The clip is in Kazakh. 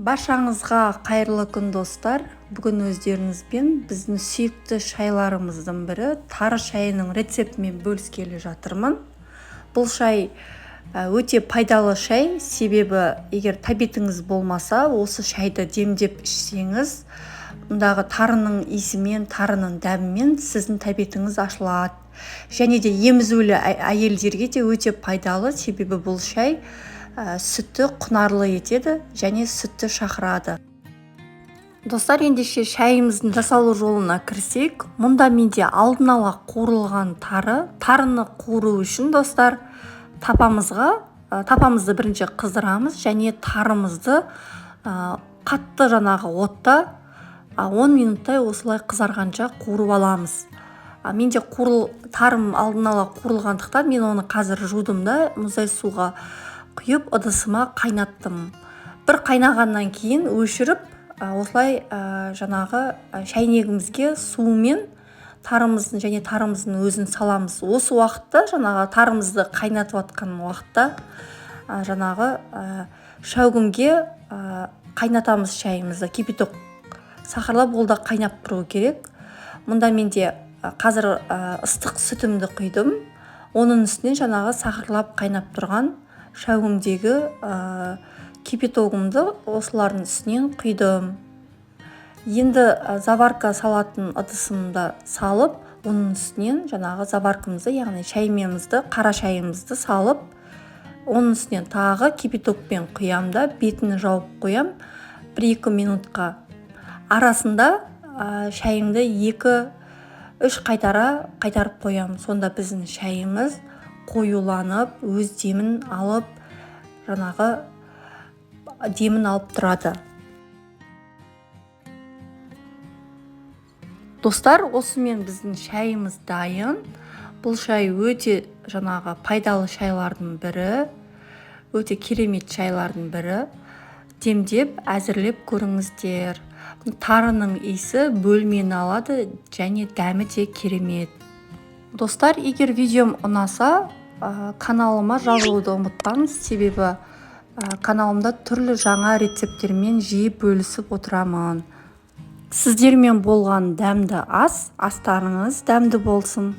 Баршаңызға қайырлы күн достар. Бүгін өздеріңізбен біздің сүйікті шайларымыздың бірі тары шайының рецептімен бөліскелі жатырмын. Бұл шай өте пайдалы шай, себебі егер тәбетіңіз болмаса, осы шайды демдеп ішсеңіз, мұндағы тарының иісімен, тарының дәмімен сіздің тәбетіңіз ашылады. Және де емізулі әйелдерге де өте пайдалы, себебі бұл шай сүтті құнарлы етеді және сүтті шақырады. Достар, ендеше шайымыздың жасалу жолына кірсек, мұнда менде алдын ала қуырылған тарыны қуыру үшін достар, тапамызды бірінші қыздырамыз және тарымызды қатты отта 10 минуттай осылай қызарғанша қуырып аламыз. Менде тарым алдын ала қуырылғандықтан мен оны қазір жудым да мұздай суға құйып ыдысыма қайнаттым. Бір қайнағаннан кейін өшіріп, осылай шайнегімізге суымен тарымыздың өзін саламыз. Осы уақытта тарымызды қайнатып атқан уақытта шәугімге қайнатамыз шайымызды. Кипяток сахарлап ол да қайнап тұру керек. Мұнда менде қазір ыстық сүтімді құйдым. Оның үстіне сахарлап қайнап тұрған шәугімдегі кипятогымды осылардың үстінен құйдым. Енді заварка салатын ыдысымды салып, оның үстінен заваркамызды, яғни шаймемізді, қара шайымызды салып, оның үстінен тағы кипятокпен құям да, бетін жауып қоям 1-2 минутқа. Арасында шайымды 2-3 қайтарып қоям. Сонда біздің шайымыз қоюланып, өз демін алып, демін алып тұрады. Достар, осымен біздің шайымыз дайын. Бұл шай өте пайдалы шайлардың бірі, өте керемет шайлардың бірі. Демдеп, әзірлеп көріңіздер. Тарының иісі бөлмені алады және дәмі де керемет. Достар, егер видеом ұнаса, каналыма жазылуды ұмытпаңыз, себебі каналымда түрлі жаңа рецепттермен жиі бөлісіп отырамын. Сіздермен болған дәмді астарыңыз дәмді болсын.